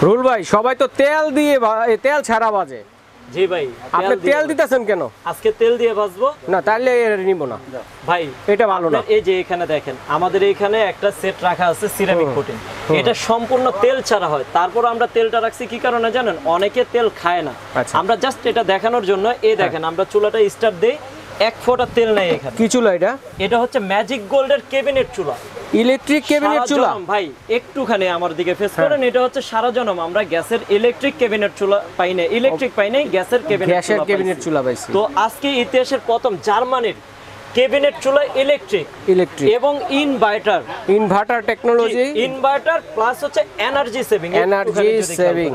Rule ভাই সবাই তো তেল দিয়ে তেল ছাড়া বাজে। জি ভাই, আপনি তেল দিতেছেন কেন? আজকে তেল দিয়ে ভাজবো না, তাহলে নিব না ভাই, এটা ভালো না। এই যে এখানে দেখেন আমাদের এখানে একটা সেট রাখা আছে সিরামিক কোটিং, এটা সম্পূর্ণ তেল ছাড়া হয়। তারপর আমরা তেলটা রাখছি কি কারণে জানেন? অনেকে তেল খায় না, আমরা জাস্ট এটা দেখানোর জন্য। এই দেখেন আমরা চুলাটা স্টার্ট দেই, এক ফোঁটা তেল নাই এখানে। কি চুলা এটা? এটা হচ্ছে ম্যাজিক গোল্ডের ক্যাবিনেট চুলা, ইলেকট্রিক ক্যাবিনেট চুলা। ভাই একটুখানি আমার দিকে ফেস করেন, এটা হচ্ছে সারা জনম আমরা গ্যাসের ইলেকট্রিক ক্যাবিনেট চুলা পাই না, ইলেকট্রিক পাই না, গ্যাসের ক্যাবিনেট চুলা পাইছি। তো আজকে ইতিহাসের প্রথম জার্মানির ক্যাবিনেট চুলা ইলেকট্রিক এবং ইনভার্টার টেকনোলজি, ইনভার্টার প্লাস হচ্ছে এনার্জি সেভিং।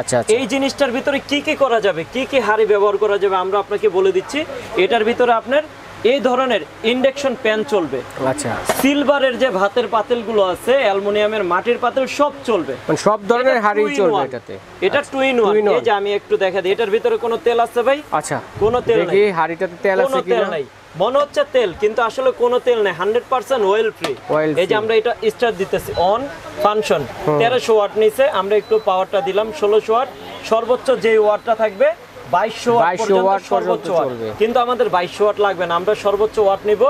আচ্ছা, এই জিনিসটার ভিতরে কি কি করা যাবে, কি কি হাড়ি ব্যবহার করা যাবে আমরা আপনাকে বলে দিচ্ছি। এটার ভিতরে আপনার এই ধরনের ইন্ডাকশন প্যান চলবে, আচ্ছা, সিলভারের যে ভাতের পাতিলগুলো আছে, অ্যালুমিনিয়ামের, মাটির পাতিল সব চলবে, মানে সব ধরনের হাড়ি চলবে এটাতে। এটা 2 in 1। এই যে আমি একটু দেখা দিই, এটার ভিতরে কোনো তেল আছে ভাই? আচ্ছা, কোনো তেল নাই। দেখি হাড়িটাতে তেল আছে কিনা। মনে হচ্ছে তেল, কিন্তু আসলে কোনো তেল নাই, 100% অয়েল ফ্রি। এই যে আমরা এটা স্টার্ট দিতেছি, অন ফাংশন, 1300 ওয়াট নিচে, আমরা একটু পাওয়ারটা দিলাম 1600 ওয়াট, সর্বোচ্চ যে ওয়াটটা থাকবে 2200 ওয়াট সর্বোচ্চ ওয়াট, কিন্তু আমাদের 2200 ওয়াট লাগবে না, আমরা সর্বোচ্চ ওয়াট নিব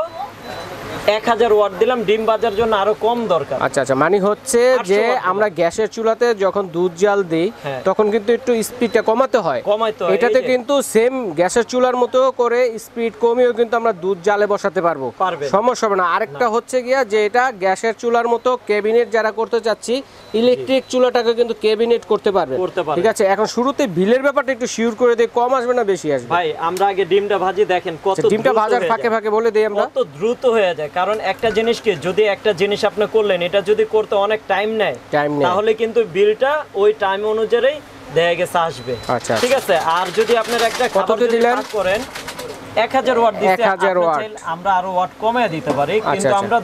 1000 ওয়াট দিলাম, ডিম বাজার জন্য আরো কম দরকার। আচ্ছা আচ্ছা, মানে হচ্ছে যে আমরা গ্যাসের চুলাতে যখন দুধ জাল দেই তখন কিন্তু একটু স্পিডটা কমাতে হয়, এটাতে কিন্তু সেম গ্যাসের চুলার মতো করে স্পিড কমিয়েও কিন্তু আমরা দুধ জালে বসাতে পারবো, সমস্যা হবে না। আরেকটা হচ্ছে গিয়া যে এটা গ্যাসের চুলার মতো ক্যাবিনেট যারা করতে চাচ্ছি, ইলেকট্রিক চুলাটাকে কিন্তু ক্যাবিনেট করতে পারবে, ঠিক আছে। এখন শুরুতে বিলের ব্যাপারটা একটু শিওর করে দেই, কম আসবে না বেশি আসবে? ভাই আমরা আগে ডিমটা ভাজি, দেখেন কত ডিমটা ভাজার ফাঁকে ফাঁকে বলে দেই আমরা, কত দ্রুত হয়ে যায়। কারণ একটা জিনিসকে যদি একটা জিনিস আপনি করলেন, এটা যদি করতে অনেক টাইম নেয়, তাহলে কিন্তু বিলটা ওই টাইম অনুযায়ী দেখা গেছে আসবে, ঠিক আছে। আর যদি আপনার একটা খাবার করেন 1000 ওয়াট দিতে, আমরা আরো ওয়াট কমিয়ে দিতে পারি, কিন্তু আমরা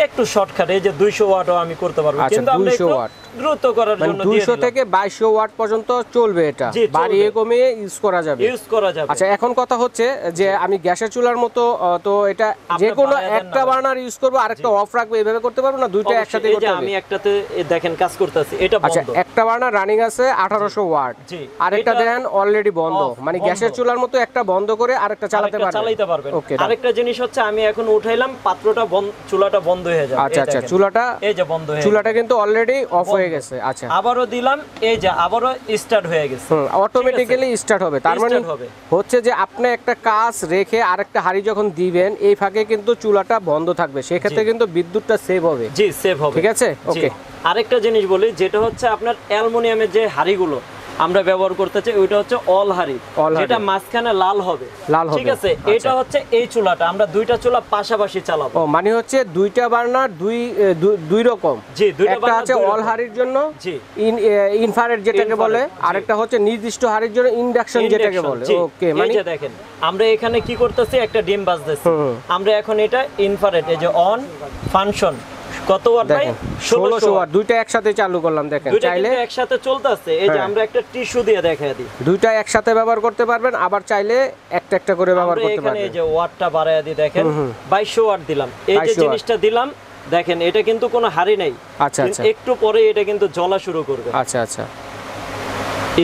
একটু শর্টকাট, এই যে 200 ওয়াটও আমি করতে পারবো, কিন্তু আমরা একটু দ্রুত করার জন্য 200 থেকে 2200 ওয়াট পর্যন্ত চলবে, এটা বাড়িয়ে কমিয়ে ইউজ করা যাবে। আচ্ছা, এখন কথা হচ্ছে যে আমি গ্যাসের চুলার মতো তো এটা যে কোনো একটা বার্নার ইউজ করব, আরেকটা অফ রাখবো, এইভাবে করতে পারবো না? দুইটা একসাথে করতে হবে? আমি একটাতে দেখেন কাজ করতেছি, এটা বন্ধ। আচ্ছা, একটা বার্নার রানিং আছে 1800 ওয়াট, আরেকটা দেন অলরেডি বন্ধ, মানে গ্যাসের চুলার মতো একটা বন্ধ করে আরেকটা চালাতে পারবেন। ওকে, আরেকটা জিনিস হচ্ছে আমি এখন উঠাইলাম, পাত্রটা বন্ধ, চুলাটা বন্ধ হয়ে যাবে। আচ্ছা আচ্ছা, চুলাটা এই যে বন্ধ হয়ে, চুলাটা কিন্তু অলরেডি অফ হয়ে গেছে। আচ্ছা, আবারও দিলাম, এই যে আবারও স্টার্ট হয়ে গেছে, অটোমেটিক্যালি স্টার্ট হবে। তার মানে হচ্ছে যে আপনি একটা কাজ রেখে আরেকটা হাড়ি যখন দিবেন, এই ফাঁকে কিন্তু চুলাটা বন্ধ থাকবে, সেই ক্ষেত্রে কিন্তু বিদ্যুৎটা সেভ হবে। জি, সেভ হবে, ঠিক আছে। ওকে, আরেকটা জিনিস বলি, যেটা হচ্ছে আপনার অ্যালুমিনিয়ামের যে হাড়িগুলো আমরা ব্যবহার করতে চাই, ওইটা হচ্ছে অল হাড়ি, যেটা মাঝখানে লাল হবে, ঠিক আছে। এটা হচ্ছে এই চুলাটা, আমরা দুইটা চুলা পাশাপাশি চালাবো। ও, মানে হচ্ছে দুইটা বার্নার দুই রকম। জি, একটা আছে অল হাড়ির জন্য, জি, ইনফ্রারেড যেটাকে বলে, আরেকটা হচ্ছে নির্দিষ্ট হাড়ির জন্য ইন্ডাকশন যেটাকে বলে। ওকে, মানে এই যে দেখেন আমরা এখানে কি করতেছি, একটা ডিম বাজতেছে, আমরা এখন এটা ইনফ্রারেড, এই যে অন ফাংশন, কত ওয়াট ভাই? 1600 ওয়াট, দুইটা একসাথে চালু করলাম, দেখেন চাইলে একসাথে চলতেছে। এই যে আমরা একটা টিস্যু দিয়ে দেখাই দিই, দুইটা একসাথে ব্যবহার করতে পারবেন, আবার চাইলে একটা একটা করে ব্যবহার করতে পারবেন। এখানে এই যে ওয়াটটা বাড়ায়া দিই, দেখেন 2200 ওয়াট দিলাম, এই যে জিনিসটা দিলাম, দেখেন এটা কিন্তু কোনো হাড়ি নাই। আচ্ছা আচ্ছা, একটু পরে এটা কিন্তু জ্বলা শুরু করবে। আচ্ছা আচ্ছা,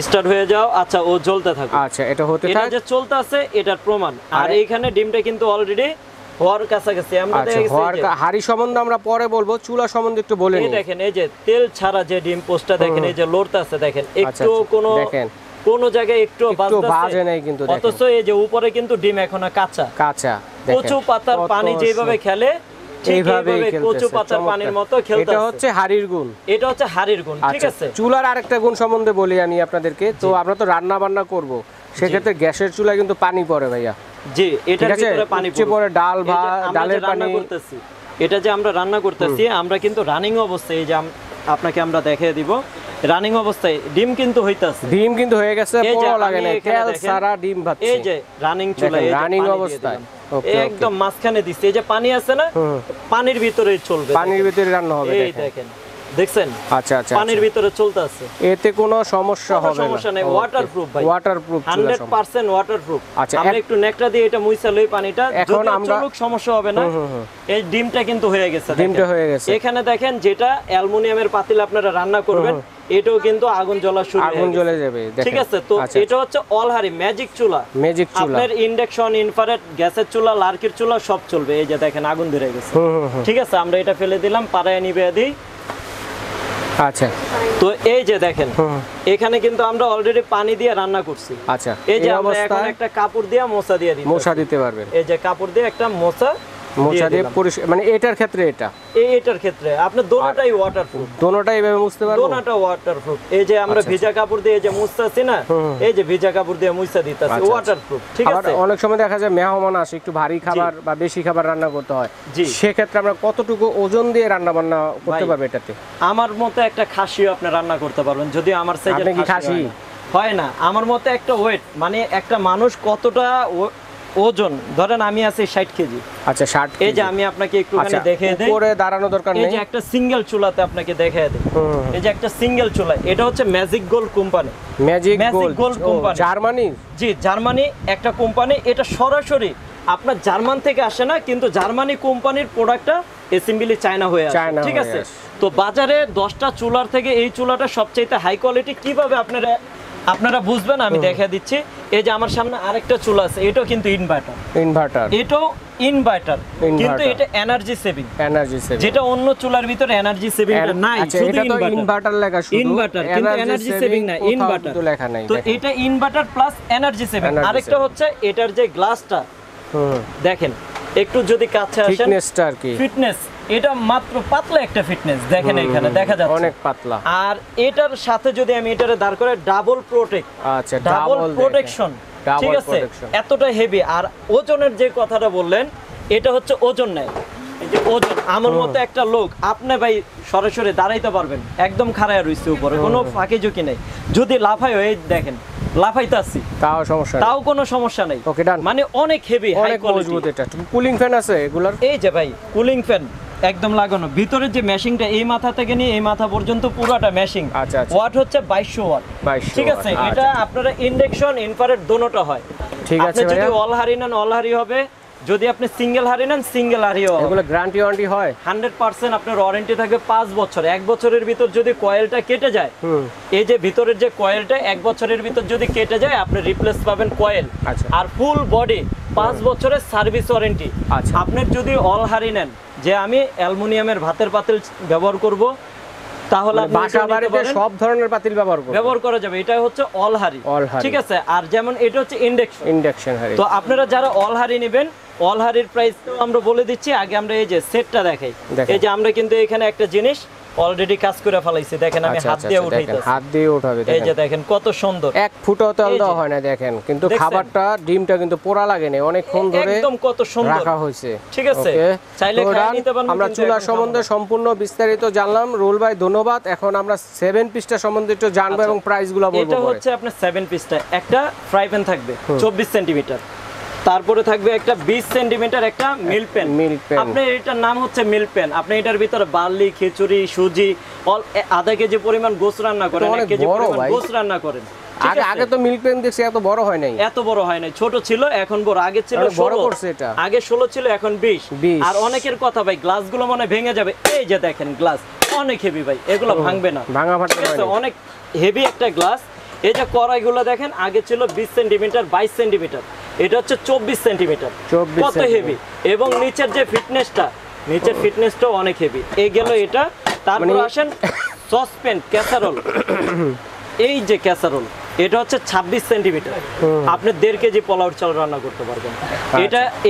স্টার্ট হয়ে যাও। আচ্ছা, ও জ্বলতে থাকবে। আচ্ছা, এটা হতে থাক, এটা যে চলতে আছে এটার প্রমাণ। আর এইখানে ডিমটা কিন্তু অলরেডি হওয়ার কাছাকাছি। আমরা হাড়ি সম্বন্ধে আমরা পরে বলবো, চুলা সম্বন্ধে একটু বলে নিই। দেখেন এই যে তেল ছাড়া যে ডিম পোস্টটা, দেখেন এই যে লড়তে আছে, দেখেন একটু কোন জায়গায় একটু বাজে নাই, কিন্তু অথচ এই যে উপরে কিন্তু ডিম এখনো কাঁচা। কচু পাতার পানি যেভাবে খেলে, এইভাবে কচু পাতার পানির মতো খেলতে। এটা হচ্ছে হাড়ির গুণ, এটা হচ্ছে হাড়ির গুণ, ঠিক আছে। চুলার আরেকটা গুণ সম্বন্ধে বলি আমি আপনাদেরকে। তো আমরা তো রান্না বান্না করব, সেক্ষেত্রে গ্যাসের চুলায় কিন্তু পানি পড়ে ভাইয়া। জি, এটার ভিতরে পানি পড়ে, ডাল ভাত, ডালের পানি করতেছি। এটা যে আমরা রান্না করতেছি, আমরা কিন্তু রানিং অবস্থায়, এই যে আপনাকে আমরা দেখিয়ে দিব, রানিং অবস্থায় ডিম কিন্তু হইতাছে, ডিম কিন্তু হয়ে গেছে, পুরো লাগে না, তেল সারা ডিম ভাজছে। এই যে রানিং চুলায়, রানিং অবস্থায় একদম মাঝখানে দিচ্ছে, এই যে পানি আছে না, পানির ভিতরে চলবে, পানির ভিতরে রান্না হবে। এই দেখেন দেখছেন আচ্ছা আচ্ছা পানির ভিতরে চলতে আছে, এতে কোনো সমস্যা হবে না, সমস্যা নাই, ওয়াটারপ্রুফ ভাই, ওয়াটারপ্রুফ 100% ওয়াটারপ্রুফ। আচ্ছা আমরা একটু নেকটা দিয়ে এটা মুইছা লই পানিটা, এখন আমরা চলুক সমস্যা হবে না। এই ডিমটা কিন্তু হয়ে গেছে, ডিমটা হয়ে গেছে। এখানে দেখেন যেটা অ্যালুমিনিয়ামের পাতিল আপনারা রান্না করবেন, এটাও কিন্তু আগুন জ্বলা শুরু হয়ে গেছে, আগুন জ্বলে যাবে, ঠিক আছে। তো এটা হচ্ছে অলহারি ম্যাজিক চুলা, ম্যাজিক চুলা, আপনার ইন্ডাকশন, ইনফ্রারেড, গ্যাসের চুলা, লার্কির চুলা সব চলবে। এই যে দেখেন আগুন ধরে গেছে, ঠিক আছে। আমরা এটা ফেলে দিলাম, পাড়ায় নিবে দিই। আচ্ছা, তো এই যে দেখেন এখানে কিন্তু আমরা অলরেডি পানি দিয়ে রান্না করছি। আচ্ছা, এই যে আমরা এখন একটা কাপড় দিয়ে মোছা দিয়ে দিই, মোছা দিতে পারবেন। এই যে কাপড় দিয়ে একটা মোছা দিয়ে মানে এটার ক্ষেত্রে এটার ক্ষেত্রে আপনি দোনোটাই ওয়াটারপ্রুফ, দোনোটাই এভাবে মুছতে পারবো, দোনোটা ওয়াটারপ্রুফ। এই যে আমরা ভিজা কাপড় দিয়ে যে মুছতাছি না, এই যে ভিজা কাপড় দিয়ে মুছা দিতাছি, ওয়াটারপ্রুফ, ঠিক আছে। অনেক সময় দেখা যায় মেহমান আসে, একটু ভারী খাবার বা বেশি খাবার রান্না করতে হয়, সেক্ষেত্রে আমরা কতটুকু ওজন দিয়ে রান্না বান্না করতে পারবো এটাতে? আমার মতে একটা খাসিও আপনি রান্না করতে পারবেন, যদি আমার সাইজের খাসি হয় না। আমার মতে একটা ওয়েট, মানে একটা মানুষ কতটা ওজন, ধরেন আমি আছি 60 কেজি। আচ্ছা 60 কেজি। এই যে আমি আপনাকে একটুখানি দেখিয়ে দেই, উপরে দাঁড়ানো দরকার নেই, এই যে একটা সিঙ্গেল চুলাতে আপনাকে দেখিয়ে দেই। এই যে একটা সিঙ্গেল চুলা, এটা হচ্ছে magic gold company, magic gold company, Germany. জি, জার্মানি একটা কোম্পানি। এটা সরাসরি আপনার জার্মান থেকে আসে না, কিন্তু জার্মানি কোম্পানির প্রোডাক্টটা অ্যাসেম্বলি চায়না হয়ে আসে, ঠিক আছে। তো বাজারে 10টা চুলার থেকে এই চুলাটা সবচেয়ে হাই কোয়ালিটি। কিভাবে আপনারা বুঝবেন আমি দেখিয়ে দিচ্ছি। এই যে আমার সামনে আরেকটা চুলা আছে, এটাও কিন্তু ইনভার্টার, এটাও ইনভার্টার, কিন্তু এটা এনার্জি সেভিং, যেটা অন্য চুলার ভিতরে এনার্জি সেভিংটা নাই, শুধু ইনভার্টার লেখা, শুধু ইনভার্টার, কিন্তু এনার্জি সেভিং না, ইনভার্টার লেখা নাই। তো এটা ইনভার্টার প্লাস এনার্জি সেভিং। আরেকটা হচ্ছে এটার যে গ্লাসটা দেখেন, একটু যদি কাছে আসেন, ফিটনেসটা আর কি, ফিটনেস, এটা মাত্র পাতলা একটা ফিটনেস, দেখেন এখানে দেখা যাচ্ছে অনেক পাতলা। আর এটার সাথে যদি আমি এটারে দাঁড় করে ডাবল প্রোটেক্ট, আচ্ছা ডাবল প্রোটেকশন, ঠিক আছে, এতটা হেভি। আর ওজনের যে কথাটা বললেন, এটা হচ্ছে ওজন নেয়, এই যে ওজন। আমার মতে একটা লোক, আপনি ভাই সরাসরি দাঁড়াইতে পারবেন, একদম খাড়ায় রইছে উপরে, কোনো ফাঁকি ঝুঁকি নেই। যদি লাফায়, এই দেখেন লাফাইতাছি, তাও কোনো সমস্যা নেই, মানে অনেক হেভি, হাই কোয়ালিটি। এটা কুলিং ফ্যান আছে এগুলার, এই যে ভাই কুলিং ফ্যান একদম লাগানো, ভিতরে যে মেশিংটা এই মাথা থেকে নিয়ে এই মাথা পর্যন্ত পুরোটা মেশিং। ওয়াট হচ্ছে 2200 ওয়াট, ঠিক আছে। এটা আপনারা ইন্ডাকশন, ইনফ্রারেড দোনোটা হয়, ঠিক আছে। যদি অল হারি নেন অল হারি হবে, যদি আপনি সিঙ্গেল হারি নেন সিঙ্গেল হারিও হবে। এগুলো গ্যারান্টি ওয়ারেন্টি হয় 100%। আপনার ওয়ারেন্টি থাকবে 5 বছর। 1 বছরের ভিতর যদি কয়েলটা কেটে যায়, এই যে ভিতরের যে কয়েলটা 1 বছরের ভিতর যদি কেটে যায়, আপনি রিপ্লেস পাবেন কয়েল। আর ফুল বডি 5 বছরের সার্ভিস ওয়ারেন্টি। আপনার যদি অল হারি নেন, যে আমি অ্যালুমিনিয়ামের ভাতের পাতিল ব্যবহার করব, তাহলে বাসা বাড়িতে সব ধরনের পাতিল ব্যবহার করা যাবে। এটা হচ্ছে অল হারি, ঠিক আছে। আর যেমন এটা হচ্ছে ইন্ডাকশন হারি। তো আপনারা যারা অল হারি নেবেন, অল হারির প্রাইস তো আমরা বলে দিচ্ছি। আগে আমরা এই যে সেটটা দেখাই। এই যে আমরা কিন্তু এখানে একটা জিনিস অলরেডি কাজ করে ফেলাইছি, দেখেন আমি হাত দিয়ে উঠাইতেছি, হাত দিয়ে উঠাবে, এই যে দেখেন কত সুন্দর, 1 ফুটও তেল দেওয়া হয় না, দেখেন। কিন্তু খাবারটা, ডিমটা কিন্তু পোড়া লাগে না, অনেকক্ষণ ধরে একদম কত সুন্দর রাখা হয়েছে, ঠিক আছে। চাইলে খেয়ে নিতে পারেন। আমরা চুলা সম্বন্ধে সম্পূর্ণ বিস্তারিত জানলাম। রুল ভাই ধন্যবাদ। এখন আমরা 7 পিসটা সম্বন্ধে একটু জানবো এবং প্রাইসগুলো বলবো। এটা হচ্ছে আপনার 7 পিসটা, একটা ফ্রাই প্যান থাকবে 24 সেন্টিমিটার, তারপরে থাকবে একটা 20 সেন্টিমিটার একটা মিল প্যান। আপনি এটার নাম হচ্ছে মিল প্যান। আপনি এটার ভিতরে বার্লি, খিচুড়ি, সুজি, আধা কেজি পরিমাণ গোস রান্না করেন, 1 কেজি পরিমাণ গোস রান্না করেন। আগে তো মিল্ক প্যান দেখছি এত বড় হয় নাই, এত বড় হয় নাই, ছোট ছিল, এখন বড়। আগে ছিল 16, আগে 16 ছিল, এখন 20। আর অনেকের কথা ভাই, গ্লাসগুলো মনে ভেঙে যাবে। এই যে দেখেন গ্লাস অনেক হেভি ভাই, এগুলো ভাঙবে না, অনেক হেভি একটা গ্লাস। এই যে কড়াইগুলো দেখেন, আগে ছিল 20 সেন্টিমিটার, 22 সেন্টিমিটার, এটা হচ্ছে 24 সেন্টিমিটার, কত হেভি। এবং নিচের যে ফিটনেসটা, নিচের ফিটনেসটাও অনেক হেভি। এই গেল এটা। তারপর আসেন সসপ্যান, ক্যাসারোল। এই যে ক্যাসারোল, এটা হচ্ছে 26 সেন্টিমিটার, আপনি 1.5 কেজি পোলাও চাল রান্না করতে পারবেন।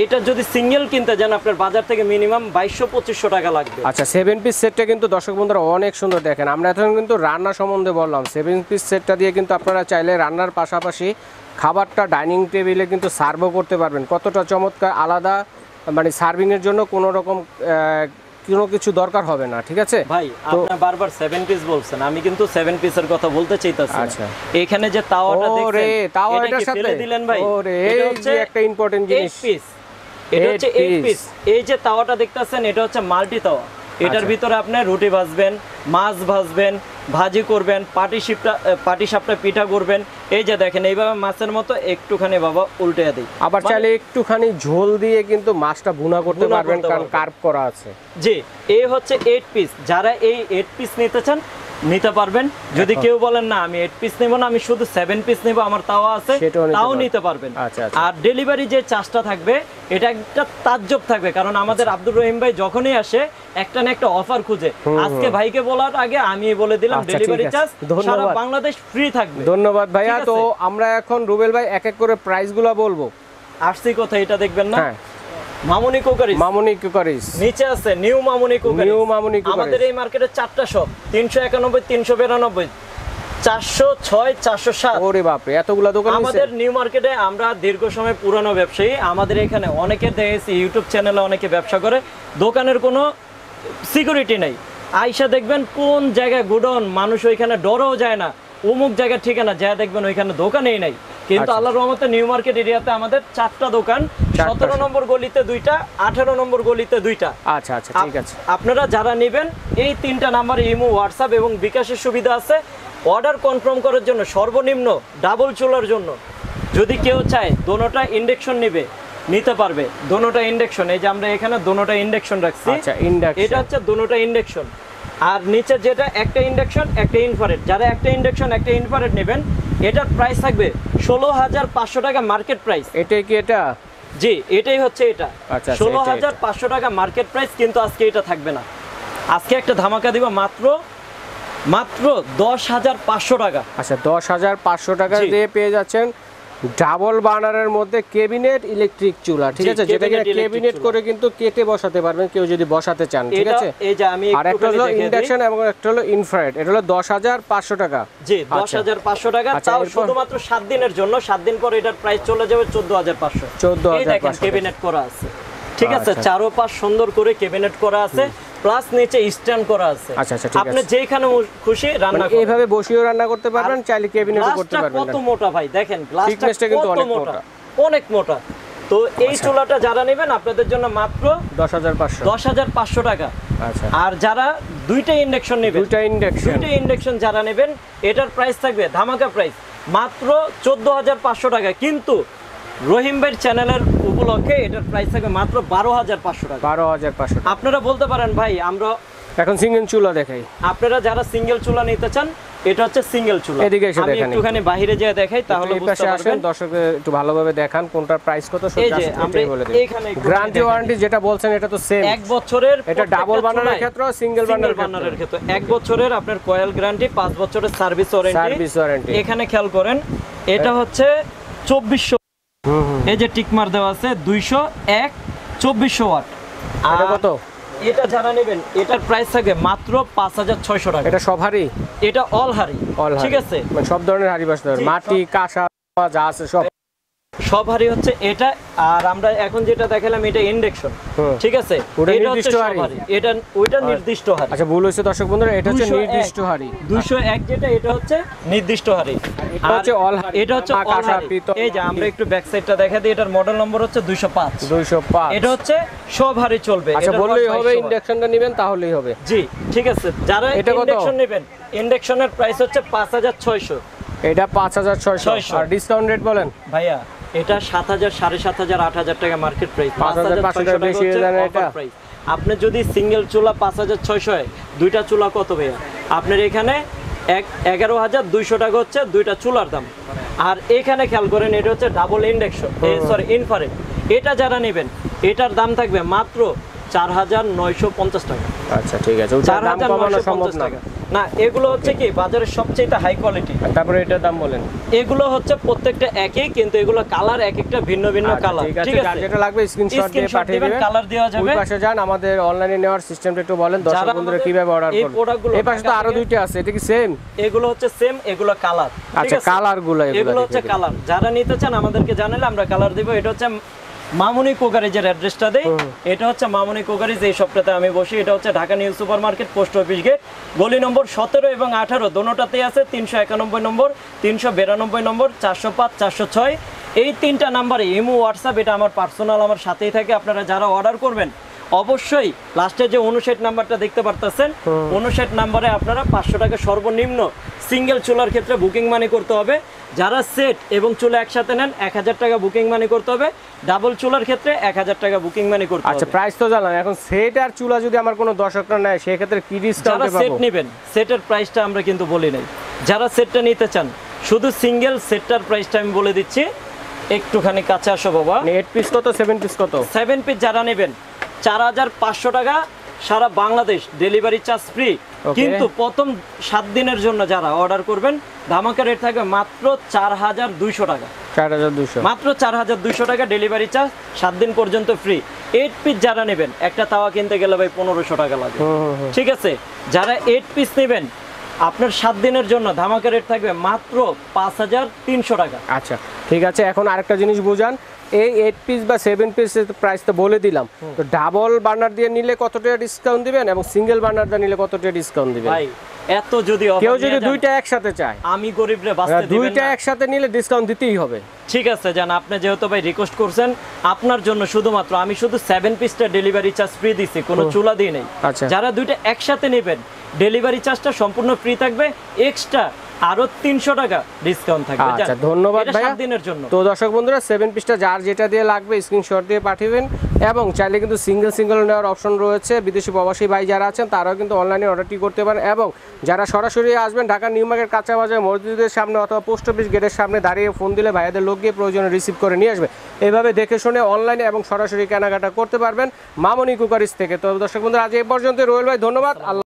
এটা যদি সিঙ্গেল কিনতে যান, আপনার বাজার থেকে মিনিমাম 2200-2500 টাকা লাগবে। আচ্ছা, 7 পিস সেটটা কিন্তু দর্শক বন্ধুরা অনেক সুন্দর। দেখেন, আমরা এখন কিন্তু রান্না সম্বন্ধে বললাম। 7 পিস সেটটা দিয়ে কিন্তু আপনারা চাইলে রান্নার পাশাপাশি খাবারটা ডাইনিং টেবিলে কিন্তু সার্ভও করতে পারবেন। কতটা চমৎকার, আলাদা মানে সার্ভিং এর জন্য কোনো রকম কোনো কিছু দরকার হবে না, ঠিক আছে ভাই। আপনি বারবার 7 পিস বলছেন, আমি কিন্তু 7 পিসের কথা বলতে চাইতাছি। আচ্ছা, এখানে যে তাওয়াটা দেখছেন, তাওয়া এটার সাথে ফেলে দিলেন ভাই, এটা হচ্ছে একটা ইম্পর্টেন্ট জিনিস। 8 পিস, এটা হচ্ছে 8 পিস। এই যে তাওয়াটা দেখতাছেন, এটা হচ্ছে মাল্টি তাওয়া। এটার ভিতরে আপনি রুটি ভাজবেন, মাছ ভাজবেন, ভাজি করবেন, পাটিসাপটা পিঠা করবেন। এই যে দেখেন এইভাবে মাছের মতো একটুখানি বাবা উল্টে দিই। আবার চাইলে একটুখানি ঝোল দিয়ে কিন্তু মাছটা ভুনা করতে পারবেন, কারণ কার্ভ করা আছে। জি, এই হচ্ছে 8 পিস। যারা এই 8 পিস নিতে চান নিতে পারবেন। যদি কেউ বলেন না আমি 8 পিস নেব না, আমি শুধু 7 পিস নেব, আমার তাওয়া আছে, তাও নিতে পারবেন। আর ডেলিভারি যে চার্জটা থাকবে এটা একটা তাজ্জব থাকবে, কারণ আমাদের আব্দুর রহিম ভাই যখনই আসে একটা না একটা অফার খুঁজে। আজকে ভাইকে বলার আগে আমি বলে দিলাম ডেলিভারি চার্জ সারা বাংলাদেশ ফ্রি থাকবে। ধন্যবাদ ভাইয়া। তো আমরা এখন রুবেল ভাই এক এক করে প্রাইসগুলো বলবো। আসছি কোথায় এটা দেখবেন না, মামুনি কুকারিজ, মামুনি কুকারিজ নিচে আছে নিউ মামুনি কুকারিজ। নিউ মামুনি কুকারিজ আমাদের এই মার্কেটে 4টা শপ, 391, 392, 406, 407। ওরে বাপ রে, এতগুলা দোকান আছে আমাদের নিউ মার্কেটে। আমরা দীর্ঘ সময় পুরানো ব্যবসায়ী। আমাদের এখানে অনেকে দেখেছি ইউটিউব চ্যানেলে অনেকে ব্যবসা করে, দোকানের কোনো সিকিউরিটি নেই। আইসা দেখবেন কোন জায়গায় গুডাউন, মানুষ ওইখানে ডরও যায় না, অমুক জায়গার ঠিকানা যা দেখবেন ওইখানে দোকানেই নাই। কিন্তু আল্লাহর রহমতে নিউ মার্কেট এরিয়াতে আমাদের 4টা দোকান, 17 নম্বর গলিতে 2টা, 18 নম্বর গলিতে 2টা। আচ্ছা আচ্ছা, ঠিক আছে। আপনারা যারা নেবেন এই 3টা নাম্বারে ইমো, হোয়াটসঅ্যাপ এবং বিকাশের সুবিধা আছে। অর্ডার কনফার্ম করার জন্য সর্বনিম্ন ডাবল চুলার জন্য যদি কেউ চায় দোনোটা ইন্ডাকশন নিতে পারবে। দোনোটা ইন্ডাকশন, এই যে আমরা এখানে দোনোটা ইন্ডাকশন রাখছি। আচ্ছা, ইন্ডাকশন, এটা হচ্ছে দোনোটা ইন্ডাকশন। আর নিচে যেটা একটা ইন্ডাকশন একটা ইনফ্রারেড, যারা একটা ইন্ডাকশন একটা ইনফ্রারেড নেবেন এটার প্রাইস থাকবে 16,500 টাকা মার্কেট প্রাইস। এটাই কি এটা? জি, এটাই হচ্ছে এটা। আচ্ছা, 16,500 টাকা মার্কেট প্রাইস, কিন্তু আজকে এটা থাকবে না। আজকে একটা ধামাকা দিব মাত্র 10,500 টাকা। আচ্ছা, 10,500 টাকা দিয়ে পেয়ে যাচ্ছেন ডাবল বার্নারের মধ্যে ক্যাবিনেট ইলেকট্রিক চুলা, ঠিক আছে? যেটাকে ক্যাবিনেট করে কিন্তু কেটে বসাতে পারবেন কেউ যদি বসাতে চান, ঠিক আছে? এই যে আমি আর একটা হলো ইন্ডাকশন এবং একটা হলো ইনফ্রারেড, এটা হলো 10,500 টাকা। জি, 10,500 টাকা, তাও শুধুমাত্র 7 দিনের জন্য। 7 দিন পর এটার প্রাইস চলে যাবে 14,500। 14,500 ক্যাবিনেট করা আছে, ঠিক আছে? চারো পাশ সুন্দর করে ক্যাবিনেট করা আছে, প্লাস নিচে স্ট্যান্ড করা আছে। আচ্ছা আচ্ছা, ঠিক আছে। আপনি যেখানে খুশি রান্না করতে, এইভাবে বসিয়েও রান্না করতে পারবেন, চাইলে ক্যাবিনেটও করতে পারবেন। কত মোটা ভাই, দেখেন গ্লাসটা কিন্তু অনেক মোটা, অনেক মোটা। তো এই চুলাটা যারা নেবেন আপনাদের জন্য মাত্র 10,500 টাকা। আচ্ছা, আর যারা দুইটা ইন্ডাকশন নেবেন, দুইটা ইন্ডাকশন যারা নেবেন এটার প্রাইস থাকবে ধামাকা প্রাইস মাত্র 14,500 টাকা। কিন্তু রহিম ভাইয়ের চ্যানেলের উপলক্ষে এটার প্রাইস থাকবে মাত্র 12,500 টাকা। 12,500। আপনারা বলতে পারেন ভাই আমরা এখন সিঙ্গেল চুলা দেখাই। আপনারা যারা সিঙ্গেল চুলা নিতে চান, এটা হচ্ছে সিঙ্গেল চুলা। এদিকে এসে দেখেন, আমি একটুখানি বাইরে যেয়ে দেখাই, তাহলে বুঝতে পারবেন। দর্শকদের একটু ভালোভাবে দেখান কোনটার প্রাইস কত। এই যে আমরা এখানে গ্যারান্টি ওয়ারেন্টি যেটা বলছেন এটা তো সেম 1 বছরের। এটা ডাবল বার্নারের ক্ষেত্রে, সিঙ্গেল বার্নারের ক্ষেত্রে 1 বছরের আপনার কয়েল গ্যারান্টি, 5 বছরের সার্ভিস ওয়ারেন্টি। এখানে খেয়াল করেন, এটা হচ্ছে 2400। এই যে টিক মার দেওয়া আছে 201 2400 ওয়াট। এটা কত? এটা যারা নেবেন এটার প্রাইস থাকবে মাত্র 5,600 টাকা। এটা সব হাড়ি? এটা অল হাড়ি, ঠিক আছে? মানে সব ধরনের হাড়ি বসাতে পারবেন, মাটি কাঁসা যা আছে সব হাড়ি হচ্ছে এটা। আর আমরা এখন যেটা দেখালাম এটা ইন্ডাকশন, ঠিক আছে? এটা হচ্ছে সব হাড়ি, এটা ওইটা নির্দিষ্ট হাড়ি। আচ্ছা, ভুল হয়েছে দর্শক বন্ধুরা, এটা হচ্ছে নির্দিষ্ট হাড়ি। 201 যেটা, এটা হচ্ছে নির্দিষ্ট হাড়ি। এটা হচ্ছে অল হাড়ি, এটা হচ্ছে অল হাড়ি। এই যে আমরা একটু ব্যাক সাইডটা দেখা দিই, এটার মডেল নম্বর হচ্ছে 205। এটা হচ্ছে সব হাড়ি চলবে। আচ্ছা, বললেই হবে ইন্ডাকশনটা নেবেন তাহলেই হবে। জি, ঠিক আছে। যারা ইন্ডাকশন নেবেন, ইন্ডাকশনের প্রাইস হচ্ছে 5,600। এটা 5,600। আর ডিসকাউন্ট রেট বলেন ভাইয়া। এটা 7,000, 7,500, 8,000 টাকা মার্কেট প্রাইস। 5,500 টাকা বেশি হয়ে যায় এটা। আপনি যদি সিঙ্গেল চুলা 5,600 হয়, দুইটা চুলা কত ভাইয়া? আপনার এখানে 11,200 টাকা হচ্ছে দুইটা চুলার দাম। আর এখানে খেয়াল করেন, এটা হচ্ছে ডাবল ইন্ডাকশন, সরি ইনফ্রারেড। এটা যারা নেবেন এটার দাম থাকবে মাত্র 4,950 টাকা। আচ্ছা, ঠিক আছে। ওটার দাম কমানো সম্ভব না। না, এগুলো হচ্ছে কি বাজারের সবচেয়ে হাই কোয়ালিটি। তারপরে এটার দাম বলেন। এগুলো হচ্ছে প্রত্যেকটা একই, কিন্তু এগুলো কালার এক একটা ভিন্ন ভিন্ন কালার, ঠিক আছে? যেটা লাগবে স্ক্রিনশট দিয়ে পাঠিয়ে দিবেন, কালার দেওয়া যাবে। ওই পাশে যান, আমাদের অনলাইনে নেওয়ার সিস্টেমটা একটু বলেন দর্শক বন্ধুরা কিভাবে অর্ডার করবেন। এই পাশে তো আরো দুইটা আছে, এটা কি সেম? এগুলো হচ্ছে সেম, এগুলো কালার। আচ্ছা, কালারগুলো এগুলো হচ্ছে কালার। যারা নিতে চান আমাদেরকে জানালে আমরা কালার দিব। এটা হচ্ছে মামুনি কুকারিজের অ্যাড্রেসটা দেই। এটা হচ্ছে মামুনি কুকারিজ, এই সপ্তাহে আমি বসি। এটা হচ্ছে Dhaka new super market, post office gate, গলি নম্বর 17 এবং 18 দোনোটাতেই আছে। 391 নম্বর, 392 নম্বর, 405, 406 এই 3টা নাম্বারে ইমো, হোয়াটসঅ্যাপ, এটা আমার পার্সোনাল, আমার সাথেই থাকে। আপনারা যারা অর্ডার করবেন অবশ্যই লাস্টে যে 59 নাম্বারটা দেখতে পারতেছেন 59 নাম্বারে আপনারা 500 টাকা সর্বনিম্ন সিঙ্গেল চুলার ক্ষেত্রে বুকিং মানি করতে হবে। যারা সেট এবং চুলা একসাথে নেন 1000 টাকা বুকিং মানি করতে হবে। ডাবল চুলার ক্ষেত্রে 1000 টাকা বুকিং মানি করতে হবে। আচ্ছা, প্রাইস তো জানলাম, এখন সেট আর চুলা যদি আমার কোনো দর্শকরা নেয় সেই ক্ষেত্রে কি ডিসকাউন্ট পাবো? যারা সেট নেবেন সেটের প্রাইসটা আমরা কিন্তু বলি নাই। যারা সেটটা নিতে চান শুধু সিঙ্গেল সেটটার প্রাইসটা আমি বলে দিচ্ছি। একটুখানি কাছে আসো বাবা। 8 পিস কত, 7 পিস কত? 7 পিস যারা নেবেন 4500 টাকা সারা বাংলাদেশ ডেলিভারি চার্জ ফ্রি। কিন্তু প্রথম 7 দিনের জন্য যারা অর্ডার করবেন ধামাকা রেট থাকবে মাত্র 4200 টাকা। 4200, মাত্র 4200 টাকা ডেলিভারি চার্জ, 7 দিন পর্যন্ত ফ্রি। 8 পিস যারা নেবেন একটা তাওয়া কিনতে গেলে ভাই 1500 টাকা লাগে। ঠিক আছে, যারা 8 পিস নেবেন আপনার 7 দিনের জন্য ধামাকা রেট থাকবে মাত্র 5300 টাকা। আচ্ছা ঠিক আছে, এখন আরেকটা জিনিস বুঝান, এই 8 পিস বা 7 পিস প্রাইস তো বলে দিলাম, তো ডাবল বার্নার দিয়ে নিলে কত টাকা ডিসকাউন্ট দিবেন এবং সিঙ্গেল বার্নার দিয়ে নিলে কত টাকা ডিসকাউন্ট দিবেন? ভাই এত যদি কেউ যদি দুইটা একসাথে চায়, আমি গরিবরে বাঁচতে দিবেন না, দুইটা একসাথে নিলে ডিসকাউন্ট দিতেই হবে। ঠিক আছে, জান আপনি যেহেতু ভাই রিকোয়েস্ট করছেন আপনার জন্য শুধুমাত্র আমি শুধু 7 পিসটা ডেলিভারি চার্জ ফ্রি দিছি, কোনো চুলা দিই নাই। আচ্ছা, যারা দুইটা একসাথে নেবেন ডেলিভারি চার্জটা সম্পূর্ণ ফ্রি থাকবে, এক্সট্রা আরো 300 টাকা ডিসকাউন্ট থাকবে। আচ্ছা ধন্যবাদ ভাইয়া। 7 দিনের জন্য। তো দর্শক বন্ধুরা 7 পিসটা যার যেটা দিয়ে লাগবে স্ক্রিনশট দিয়ে পাঠিয়েবেন এবং চাইলে কিন্তু সিঙ্গেল নেওয়ার অপশন রয়েছে। বিদেশি প্রবাসী ভাই যারা আছেন তারাও কিন্তু অনলাইনে অর্ডারটি করতে পারেন এবং যারা সরাসরি আসবেন ঢাকা নিউ মার্কেট কাঁচা বাজার মসজিদের সামনে অথবা পোস্ট অফিস গেটের সামনে দাঁড়িয়ে ফোন দিলে ভাইয়াদের লোক গিয়ে প্রয়োজনে রিসিভ করে নিয়ে আসবে। এইভাবে দেখে শুনে অনলাইনে এবং সরাসরি কেনাকাটা করতে পারবেন মামনি কুকারিজ থেকে। তো দর্শক বন্ধুরা আজ এই পর্যন্ত, রোয়েল ভাই ধন্যবাদ। আল্লাহ।